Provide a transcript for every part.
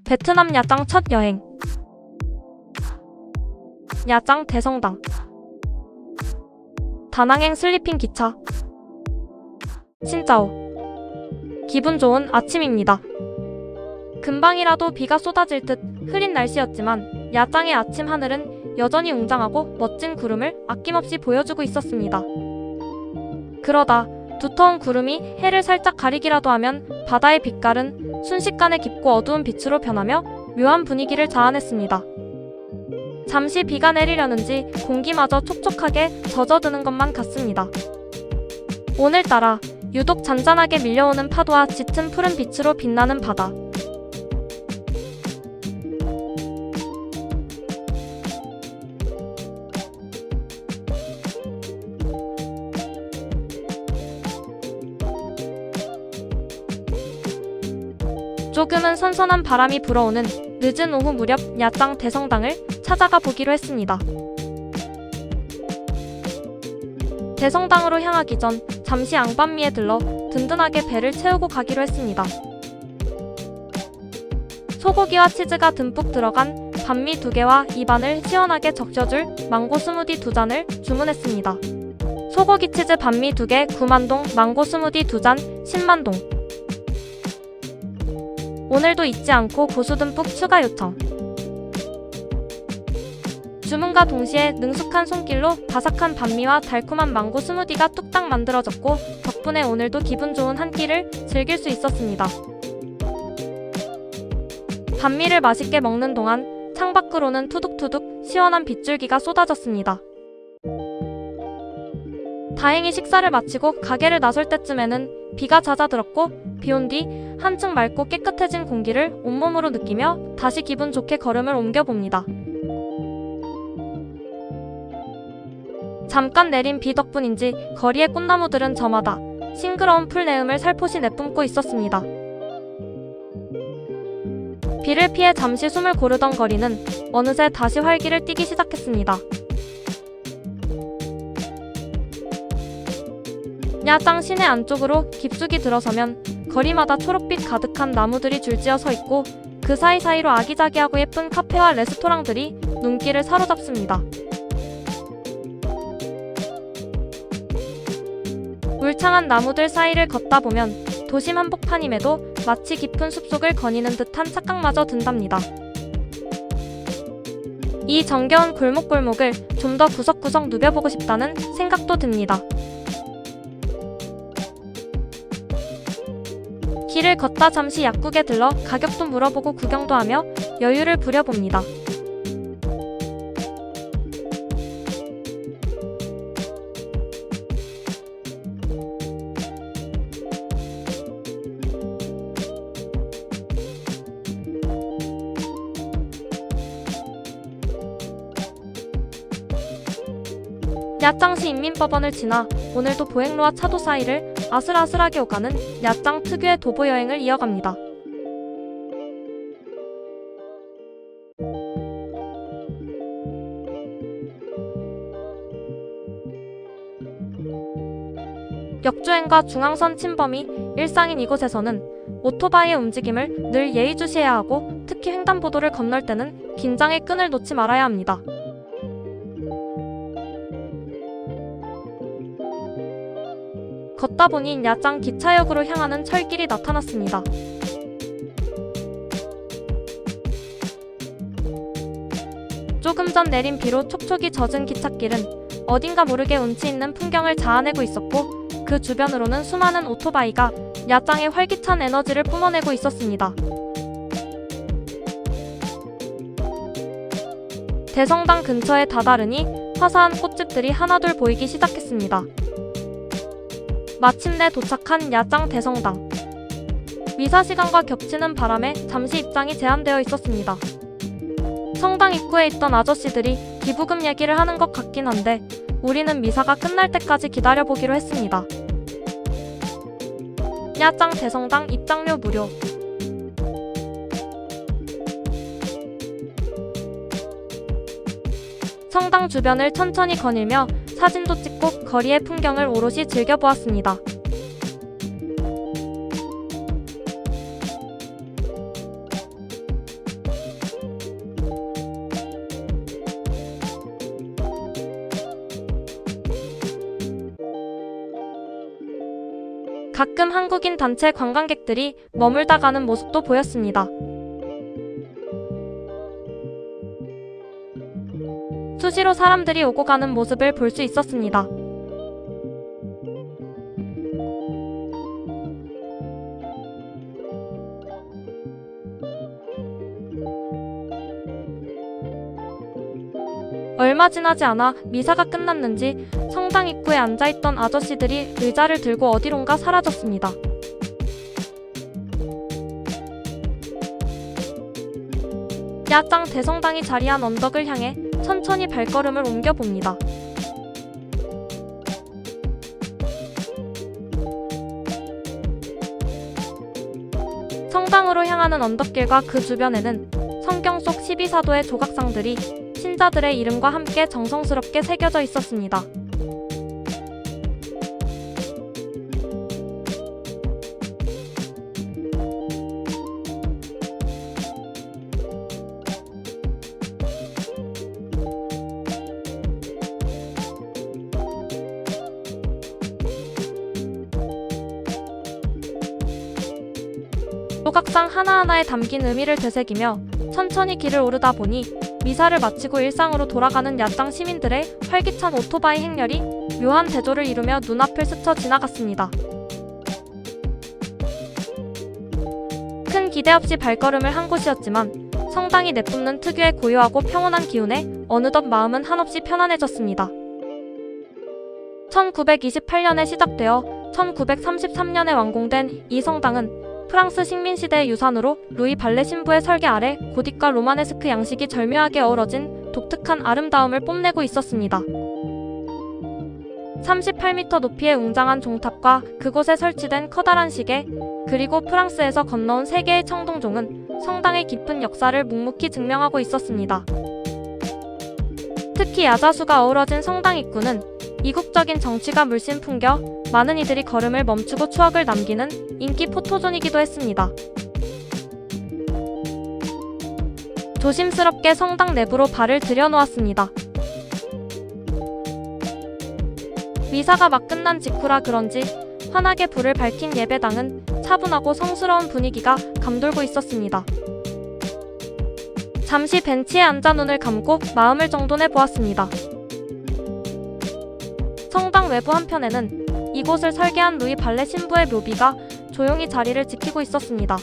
베트남 야짱 첫 여행. 야짱 대성당. 다낭행 슬리핑 기차. 신짜오. 기분 좋은 아침입니다. 금방이라도 비가 쏟아질 듯 흐린 날씨였지만 야짱의 아침 하늘은 여전히 웅장하고 멋진 구름을 아낌없이 보여주고 있었습니다. 그러다 두터운 구름이 해를 살짝 가리기라도 하면 바다의 빛깔은 순식간에 깊고 어두운 빛으로 변하며 묘한 분위기를 자아냈습니다. 잠시 비가 내리려는지 공기마저 촉촉하게 젖어드는 것만 같습니다. 오늘따라 유독 잔잔하게 밀려오는 파도와 짙은 푸른 빛으로 빛나는 바다. 조금은 선선한 바람이 불어오는 늦은 오후 무렵 야짱 대성당을 찾아가 보기로 했습니다. 대성당으로 향하기 전 잠시 앙반미에 들러 든든하게 배를 채우고 가기로 했습니다. 소고기와 치즈가 듬뿍 들어간 반미 2개와 입안을 시원하게 적셔줄 망고 스무디 2잔을 주문했습니다. 소고기 치즈 반미 2개 9만동, 망고 스무디 2잔 10만동. 오늘도 잊지 않고 고수 듬뿍 추가 요청. 주문과 동시에 능숙한 손길로 바삭한 반미와 달콤한 망고 스무디가 뚝딱 만들어졌고 덕분에 오늘도 기분 좋은 한 끼를 즐길 수 있었습니다. 반미를 맛있게 먹는 동안 창밖으로는 투둑투둑 시원한 빗줄기가 쏟아졌습니다. 다행히 식사를 마치고 가게를 나설 때쯤에는 비가 잦아들었고 비온 뒤 한층 맑고 깨끗해진 공기를 온몸으로 느끼며 다시 기분 좋게 걸음을 옮겨봅니다. 잠깐 내린 비 덕분인지 거리의 꽃나무들은 저마다 싱그러운 풀내음을 살포시 내뿜고 있었습니다. 비를 피해 잠시 숨을 고르던 거리는 어느새 다시 활기를 띠기 시작했습니다. 야짱 시내 안쪽으로 깊숙이 들어서면 거리마다 초록빛 가득한 나무들이 줄지어 서 있고 그 사이사이로 아기자기하고 예쁜 카페와 레스토랑들이 눈길을 사로잡습니다. 울창한 나무들 사이를 걷다 보면 도심 한복판임에도 마치 깊은 숲속을 거니는 듯한 착각마저 든답니다. 이 정겨운 골목골목을 좀 더 구석구석 누벼보고 싶다는 생각도 듭니다. 길을 걷다 잠시 약국에 들러 가격도 물어보고 구경도 하며 여유를 부려봅니다. 야짱시 인민법원을 지나 오늘도 보행로와 차도 사이를 아슬아슬하게 오가는 야짱 특유의 도보 여행을 이어갑니다. 역주행과 중앙선 침범이 일상인 이곳에서는 오토바이의 움직임을 늘 예의주시해야 하고 특히 횡단보도를 건널 때는 긴장의 끈을 놓지 말아야 합니다. 걷다 보니 야짱 기차역으로 향하는 철길이 나타났습니다. 조금 전 내린 비로 촉촉이 젖은 기찻길은 어딘가 모르게 운치 있는 풍경을 자아내고 있었고 그 주변으로는 수많은 오토바이가 야짱의 활기찬 에너지를 뿜어내고 있었습니다. 대성당 근처에 다다르니 화사한 꽃집들이 하나둘 보이기 시작했습니다. 마침내 도착한 야짱 대성당. 미사 시간과 겹치는 바람에 잠시 입장이 제한되어 있었습니다. 성당 입구에 있던 아저씨들이 기부금 얘기를 하는 것 같긴 한데 우리는 미사가 끝날 때까지 기다려보기로 했습니다. 야짱 대성당 입장료 무료. 성당 주변을 천천히 거닐며 사진도 찍고 거리의 풍경을 오롯이 즐겨보았습니다. 가끔 한국인 단체 관광객들이 머물다 가는 모습도 보였습니다. 수시로 사람들이 오고 가는 모습을 볼 수 있었습니다. 얼마 지나지 않아 미사가 끝났는지 성당 입구에 앉아있던 아저씨들이 의자를 들고 어디론가 사라졌습니다. 야짱 대성당이 자리한 언덕을 향해 천천히 발걸음을 옮겨봅니다. 성당으로 향하는 언덕길과 그 주변에는 성경 속 12사도의 조각상들이 신자들의 이름과 함께 정성스럽게 새겨져 있었습니다. 조각상 하나하나에 담긴 의미를 되새기며 천천히 길을 오르다 보니 미사를 마치고 일상으로 돌아가는 야짱 시민들의 활기찬 오토바이 행렬이 묘한 대조를 이루며 눈앞을 스쳐 지나갔습니다. 큰 기대 없이 발걸음을 한 곳이었지만 성당이 내뿜는 특유의 고요하고 평온한 기운에 어느덧 마음은 한없이 편안해졌습니다. 1928년에 시작되어 1933년에 완공된 이 성당은 프랑스 식민시대의 유산으로 루이 발레 신부의 설계 아래 고딕과 로마네스크 양식이 절묘하게 어우러진 독특한 아름다움을 뽐내고 있었습니다. 38m 높이의 웅장한 종탑과 그곳에 설치된 커다란 시계, 그리고 프랑스에서 건너온 3개의 청동종은 성당의 깊은 역사를 묵묵히 증명하고 있었습니다. 특히 야자수가 어우러진 성당 입구는 이국적인 정취가 물씬 풍겨 많은 이들이 걸음을 멈추고 추억을 남기는 인기 포토존이기도 했습니다. 조심스럽게 성당 내부로 발을 들여놓았습니다. 미사가 막 끝난 직후라 그런지 환하게 불을 밝힌 예배당은 차분하고 성스러운 분위기가 감돌고 있었습니다. 잠시 벤치에 앉아 눈을 감고 마음을 정돈해 보았습니다. 성당 외부 한편에는 이곳을 설계한 루이 발레 신부의 묘비가 조용히 자리를 지키고 있었습니다.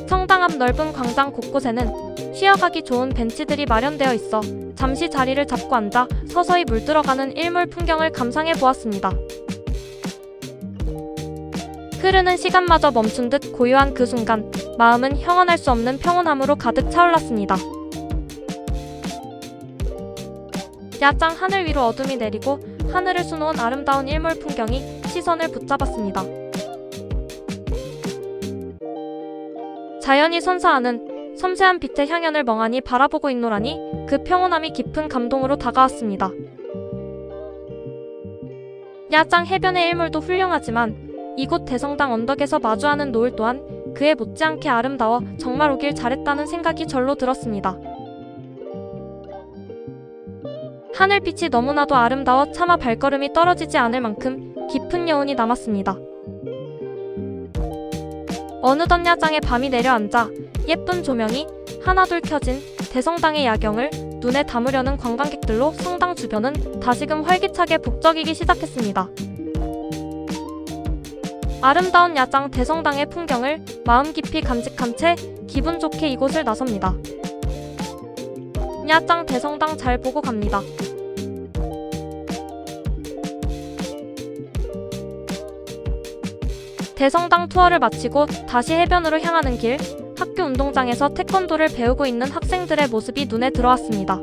성당 앞 넓은 광장 곳곳에는 쉬어가기 좋은 벤치들이 마련되어 있어 잠시 자리를 잡고 앉아 서서히 물들어가는 일몰 풍경을 감상해 보았습니다. 흐르는 시간마저 멈춘 듯 고요한 그 순간, 마음은 형언할 수 없는 평온함으로 가득 차올랐습니다. 야짱 하늘 위로 어둠이 내리고 하늘을 수놓은 아름다운 일몰 풍경이 시선을 붙잡았습니다. 자연이 선사하는 섬세한 빛의 향연을 멍하니 바라보고 있노라니 그 평온함이 깊은 감동으로 다가왔습니다. 야짱 해변의 일몰도 훌륭하지만 이곳 대성당 언덕에서 마주하는 노을 또한 그에 못지않게 아름다워 정말 오길 잘했다는 생각이 절로 들었습니다. 하늘빛이 너무나도 아름다워 차마 발걸음이 떨어지지 않을 만큼 깊은 여운이 남았습니다. 어느덧 야장에 밤이 내려앉아 예쁜 조명이 하나둘 켜진 대성당의 야경을 눈에 담으려는 관광객들로 성당 주변은 다시금 활기차게 북적이기 시작했습니다. 아름다운 야장 대성당의 풍경을 마음 깊이 간직한 채 기분 좋게 이곳을 나섭니다. 야장 대성당 잘 보고 갑니다. 대성당 투어를 마치고 다시 해변으로 향하는 길, 학교 운동장에서 태권도를 배우고 있는 학생들의 모습이 눈에 들어왔습니다.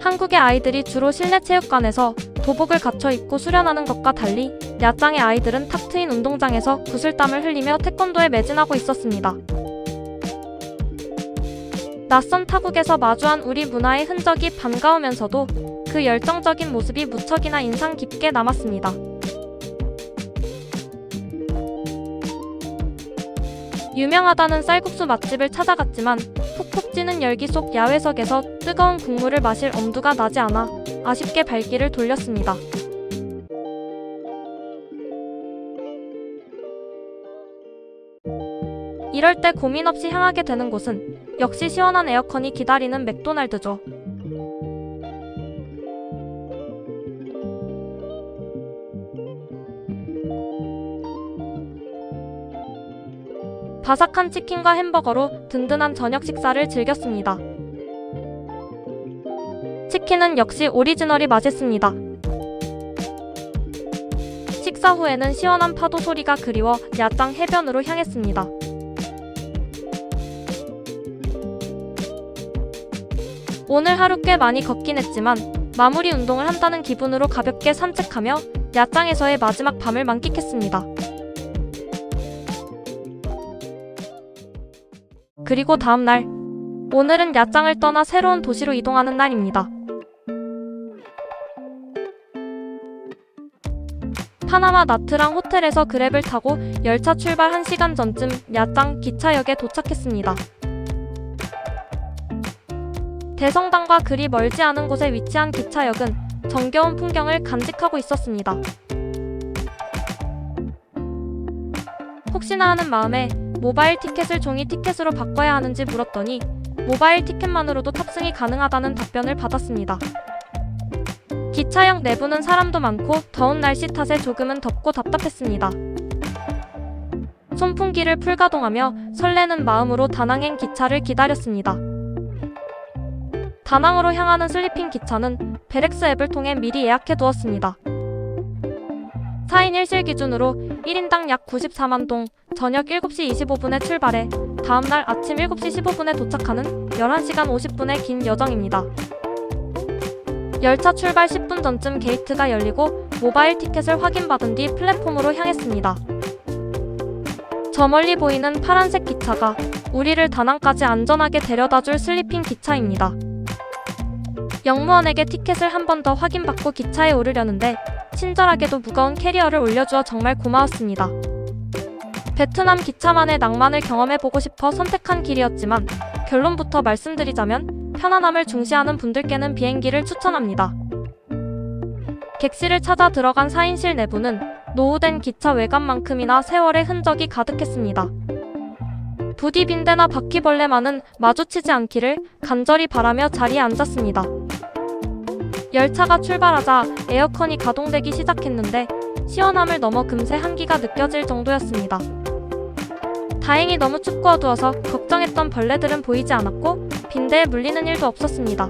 한국의 아이들이 주로 실내 체육관에서 도복을 갖춰 입고 수련하는 것과 달리 야짱의 아이들은 탁 트인 운동장에서 구슬땀을 흘리며 태권도에 매진하고 있었습니다. 낯선 타국에서 마주한 우리 문화의 흔적이 반가우면서도 그 열정적인 모습이 무척이나 인상 깊게 남았습니다. 유명하다는 쌀국수 맛집을 찾아갔지만 푹푹 찌는 열기 속 야외석에서 뜨거운 국물을 마실 엄두가 나지 않아 아쉽게 발길을 돌렸습니다. 이럴 때 고민 없이 향하게 되는 곳은 역시 시원한 에어컨이 기다리는 맥도날드죠. 바삭한 치킨과 햄버거로 든든한 저녁 식사를 즐겼습니다. 치킨은 역시 오리지널이 맛있습니다. 식사 후에는 시원한 파도 소리가 그리워 야짱 해변으로 향했습니다. 오늘 하루 꽤 많이 걷긴 했지만 마무리 운동을 한다는 기분으로 가볍게 산책하며 야짱에서의 마지막 밤을 만끽했습니다. 그리고 다음날, 오늘은 야짱을 떠나 새로운 도시로 이동하는 날입니다. 파나마 나트랑 호텔에서 그랩을 타고 열차 출발 1시간 전쯤 야짱 기차역에 도착했습니다. 대성당과 그리 멀지 않은 곳에 위치한 기차역은 정겨운 풍경을 간직하고 있었습니다. 혹시나 하는 마음에 모바일 티켓을 종이 티켓으로 바꿔야 하는지 물었더니 모바일 티켓만으로도 탑승이 가능하다는 답변을 받았습니다. 기차역 내부는 사람도 많고 더운 날씨 탓에 조금은 덥고 답답했습니다. 선풍기를 풀가동하며 설레는 마음으로 다낭행 기차를 기다렸습니다. 다낭으로 향하는 슬리핑 기차는 베렉스 앱을 통해 미리 예약해 두었습니다. 4인 1실 기준으로 1인당 약 94만 동, 저녁 7시 25분에 출발해 다음날 아침 7시 15분에 도착하는 11시간 50분의 긴 여정입니다. 열차 출발 10분 전쯤 게이트가 열리고 모바일 티켓을 확인받은 뒤 플랫폼으로 향했습니다. 저 멀리 보이는 파란색 기차가 우리를 다낭까지 안전하게 데려다줄 슬리핑 기차입니다. 역무원에게 티켓을 한 번 더 확인받고 기차에 오르려는데 친절하게도 무거운 캐리어를 올려주어 정말 고마웠습니다. 베트남 기차만의 낭만을 경험해보고 싶어 선택한 길이었지만 결론부터 말씀드리자면 편안함을 중시하는 분들께는 비행기를 추천합니다. 객실을 찾아 들어간 4인실 내부는 노후된 기차 외관만큼이나 세월의 흔적이 가득했습니다. 부디 빈대나 바퀴벌레만은 마주치지 않기를 간절히 바라며 자리에 앉았습니다. 열차가 출발하자 에어컨이 가동되기 시작했는데 시원함을 넘어 금세 한기가 느껴질 정도였습니다. 다행히 너무 춥고 어두워서 걱정했던 벌레들은 보이지 않았고 빈대에 물리는 일도 없었습니다.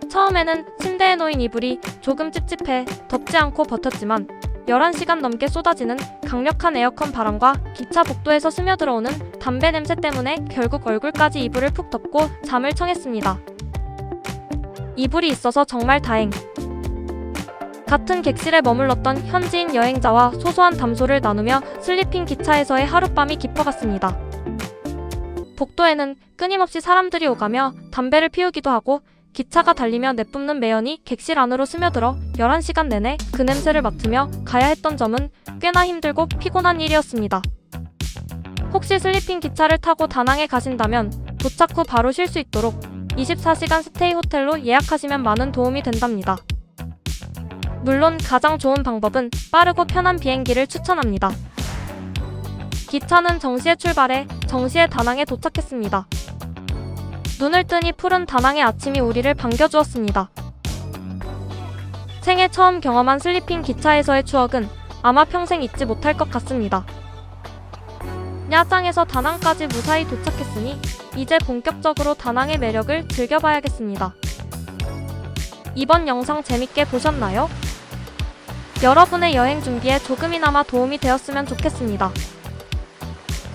처음에는 침대에 놓인 이불이 조금 찝찝해 덥지 않고 버텼지만 11시간 넘게 쏟아지는 강력한 에어컨 바람과 기차 복도에서 스며들어오는 담배 냄새 때문에 결국 얼굴까지 이불을 푹 덮고 잠을 청했습니다. 이불이 있어서 정말 다행. 같은 객실에 머물렀던 현지인 여행자와 소소한 담소를 나누며 슬리핑 기차에서의 하룻밤이 깊어갔습니다. 복도에는 끊임없이 사람들이 오가며 담배를 피우기도 하고 기차가 달리며 내뿜는 매연이 객실 안으로 스며들어 11시간 내내 그 냄새를 맡으며 가야 했던 점은 꽤나 힘들고 피곤한 일이었습니다. 혹시 슬리핑 기차를 타고 다낭에 가신다면 도착 후 바로 쉴 수 있도록 24시간 스테이 호텔로 예약하시면 많은 도움이 된답니다. 물론 가장 좋은 방법은 빠르고 편한 비행기를 추천합니다. 기차는 정시에 출발해 정시에 다낭에 도착했습니다. 눈을 뜨니 푸른 다낭의 아침이 우리를 반겨주었습니다. 생애 처음 경험한 슬리핑 기차에서의 추억은 아마 평생 잊지 못할 것 같습니다. 야짱에서 다낭까지 무사히 도착했으니 이제 본격적으로 다낭의 매력을 즐겨봐야겠습니다. 이번 영상 재밌게 보셨나요? 여러분의 여행 준비에 조금이나마 도움이 되었으면 좋겠습니다.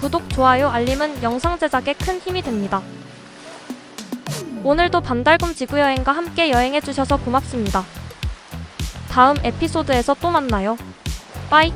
구독, 좋아요, 알림은 영상 제작에 큰 힘이 됩니다. 오늘도 반달곰 지구여행과 함께 여행해주셔서 고맙습니다. 다음 에피소드에서 또 만나요. 빠이!